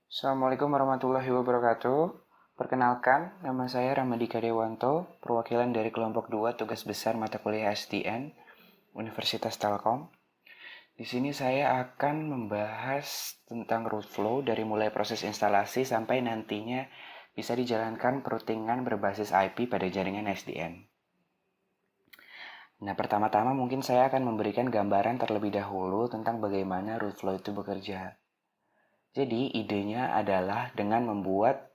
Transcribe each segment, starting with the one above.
Assalamualaikum warahmatullahi wabarakatuh. Perkenalkan, nama saya Ramadika Dewanto, perwakilan dari kelompok 2 tugas besar mata kuliah SDN, Universitas Telkom. Di sini saya akan membahas tentang root flow dari mulai proses instalasi sampai nantinya bisa dijalankan perutingan berbasis IP pada jaringan SDN. Nah, pertama-tama mungkin saya akan memberikan gambaran terlebih dahulu tentang bagaimana root flow itu bekerja. Jadi, idenya adalah dengan membuat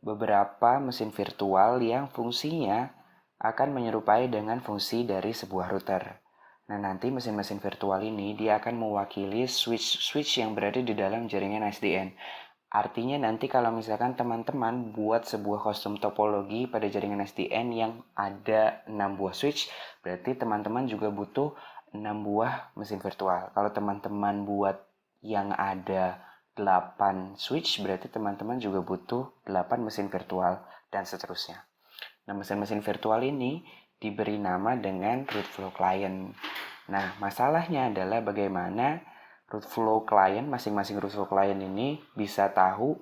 beberapa mesin virtual yang fungsinya akan menyerupai dengan fungsi dari sebuah router. Nah, nanti mesin-mesin virtual ini dia akan mewakili switch yang berada di dalam jaringan SDN. Artinya nanti kalau misalkan teman-teman buat sebuah kostum topologi pada jaringan SDN yang ada 6 buah switch, berarti teman-teman juga butuh 6 buah mesin virtual. Kalau teman-teman buat yang ada 8 switch, berarti teman-teman juga butuh 8 mesin virtual, dan seterusnya. Nah, mesin-mesin virtual ini diberi nama dengan root flow client. Nah, masalahnya adalah bagaimana root flow client, masing-masing root flow client ini bisa tahu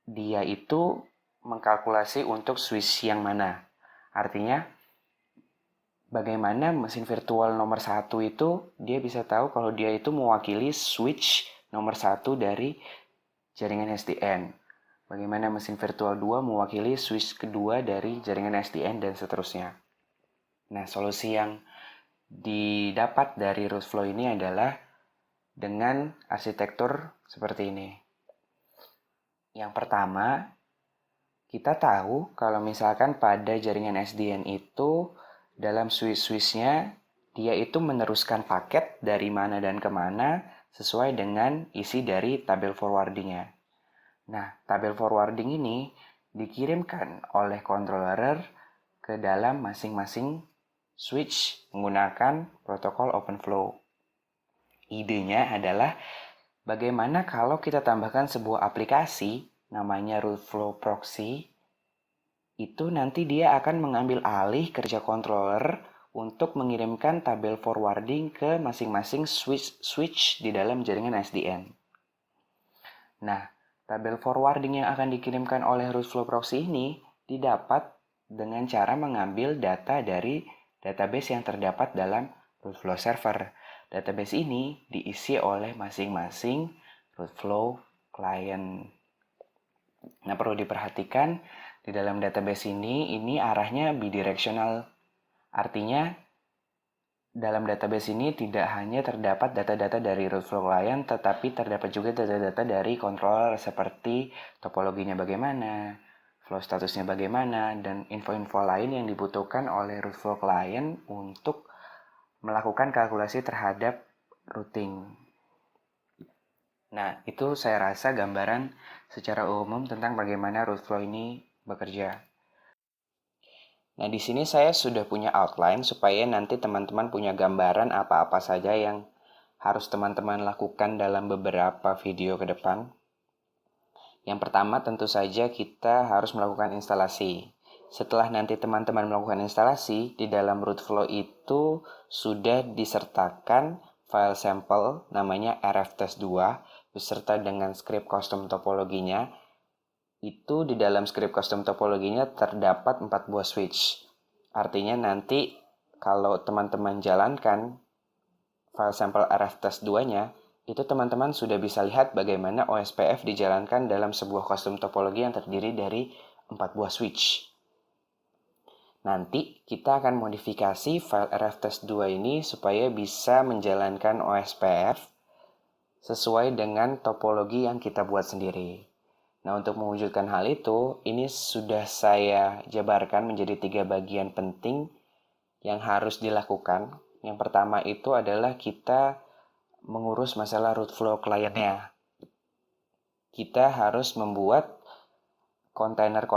dia itu mengkalkulasi untuk switch yang mana. Artinya, bagaimana mesin virtual nomor 1 itu dia bisa tahu kalau dia itu mewakili switch nomor 1 dari jaringan SDN. Bagaimana mesin virtual 2 mewakili switch kedua dari jaringan SDN dan seterusnya. Nah, solusi yang didapat dari root flow ini adalah dengan arsitektur seperti ini. Yang pertama, kita tahu kalau misalkan pada jaringan SDN itu dalam switch-switchnya dia itu meneruskan paket dari mana dan kemana sesuai dengan isi dari tabel forwardingnya. Nah, tabel forwarding ini dikirimkan oleh controller ke dalam masing-masing switch menggunakan protokol OpenFlow. Idenya adalah bagaimana kalau kita tambahkan sebuah aplikasi namanya root flow proxy, itu nanti dia akan mengambil alih kerja controller untuk mengirimkan tabel forwarding ke masing-masing switch di dalam jaringan SDN. Nah, tabel forwarding yang akan dikirimkan oleh root flow proxy ini didapat dengan cara mengambil data dari database yang terdapat dalam root flow server. Database ini diisi oleh masing-masing root flow client. Nah, perlu diperhatikan di dalam database ini arahnya bidirectional. Artinya dalam database ini tidak hanya terdapat data-data dari root flow client, tetapi terdapat juga data-data dari controller seperti topologinya bagaimana, flow statusnya bagaimana, dan info-info lain yang dibutuhkan oleh root flow client untuk melakukan kalkulasi terhadap routing. Nah, itu saya rasa gambaran secara umum tentang bagaimana root flow ini bekerja. Nah, di sini saya sudah punya outline supaya nanti teman-teman punya gambaran apa-apa saja yang harus teman-teman lakukan dalam beberapa video ke depan. Yang pertama tentu saja kita harus melakukan instalasi. Setelah nanti teman-teman melakukan instalasi, di dalam root flow itu sudah disertakan file sampel namanya rftest2 beserta dengan script custom topologinya. Itu di dalam script custom topologinya terdapat 4 buah switch. Artinya nanti kalau teman-teman jalankan file sampel rftest2-nya, itu teman-teman sudah bisa lihat bagaimana OSPF dijalankan dalam sebuah custom topologi yang terdiri dari 4 buah switch. Nanti kita akan modifikasi file rftest2 ini supaya bisa menjalankan OSPF sesuai dengan topologi yang kita buat sendiri. Nah, untuk mewujudkan hal itu, ini sudah saya jabarkan menjadi 3 bagian penting yang harus dilakukan. Yang pertama itu adalah kita mengurus masalah root flow client-nya. Kita harus membuat kontainer.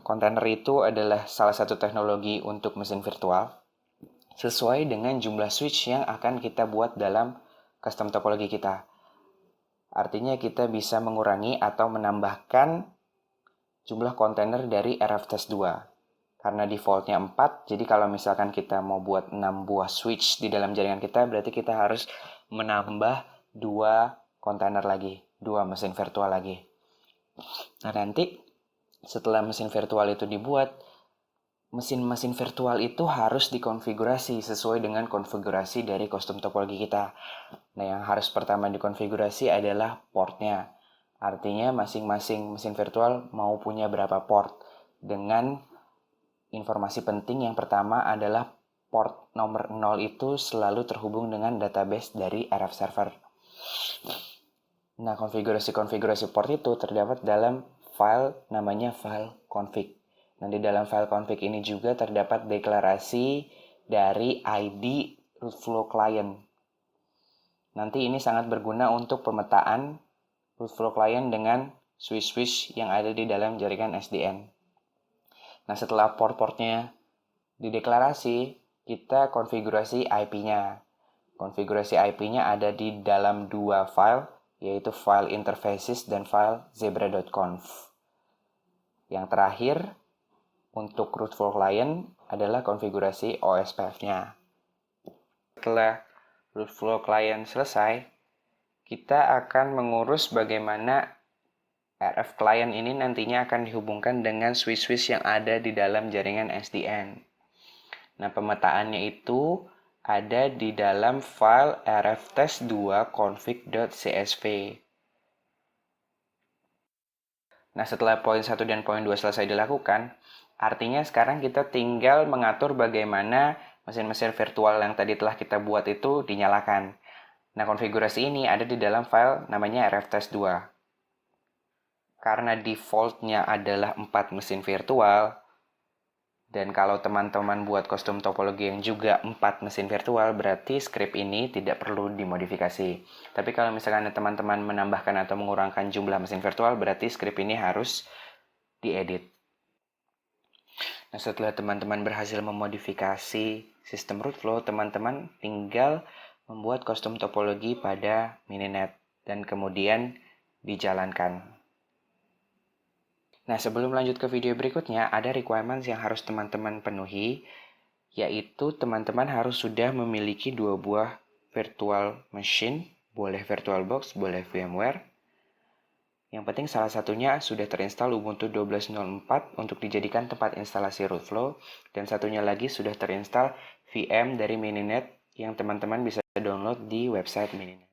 Kontainer itu adalah salah satu teknologi untuk mesin virtual sesuai dengan jumlah switch yang akan kita buat dalam custom topologi kita. Artinya kita bisa mengurangi atau menambahkan jumlah kontainer dari rftest2. Karena defaultnya 4, jadi kalau misalkan kita mau buat 6 buah switch di dalam jaringan kita, berarti kita harus menambah 2 kontainer lagi, 2 mesin virtual lagi. Nah, nanti setelah mesin virtual itu dibuat, mesin-mesin virtual itu harus dikonfigurasi sesuai dengan konfigurasi dari kostum topologi kita. Nah, yang harus pertama dikonfigurasi adalah portnya. Artinya masing-masing mesin virtual mau punya berapa port. Dengan informasi penting yang pertama adalah port nomor 0 itu selalu terhubung dengan database dari RF server. Nah, konfigurasi-konfigurasi port itu terdapat dalam file namanya file config. Nah, di dalam file config ini juga terdapat deklarasi dari ID root flow client. Nanti ini sangat berguna untuk pemetaan root flow client dengan switch-switch yang ada di dalam jaringan SDN. Nah, setelah port-portnya dideklarasi, kita konfigurasi IP-nya. Konfigurasi IP-nya ada di dalam dua file, yaitu file interfaces dan file zebra.conf. Yang terakhir, untuk root flow client adalah konfigurasi OSPF-nya. Setelah root flow client selesai, kita akan mengurus bagaimana RF client ini nantinya akan dihubungkan dengan switch-switch yang ada di dalam jaringan SDN. Nah, pemetaannya itu ada di dalam file rftest2 config.csv. Nah, setelah poin 1 dan poin 2 selesai dilakukan, artinya sekarang kita tinggal mengatur bagaimana mesin-mesin virtual yang tadi telah kita buat itu dinyalakan. Nah, konfigurasi ini ada di dalam file namanya rftest2. Karena defaultnya adalah 4 mesin virtual, dan kalau teman-teman buat kostum topologi yang juga 4 mesin virtual, berarti script ini tidak perlu dimodifikasi. Tapi kalau misalkan teman-teman menambahkan atau mengurangkan jumlah mesin virtual, berarti script ini harus diedit. Nah, setelah teman-teman berhasil memodifikasi sistem root flow, teman-teman tinggal membuat kostum topologi pada Mininet dan kemudian dijalankan. Nah, sebelum lanjut ke video berikutnya, ada requirements yang harus teman-teman penuhi, yaitu teman-teman harus sudah memiliki 2 buah virtual machine, boleh VirtualBox, boleh VMware. Yang penting salah satunya sudah terinstall Ubuntu 12.04 untuk dijadikan tempat instalasi root flow, dan satunya lagi sudah terinstall VM dari Mininet yang teman-teman bisa download di website Mininet.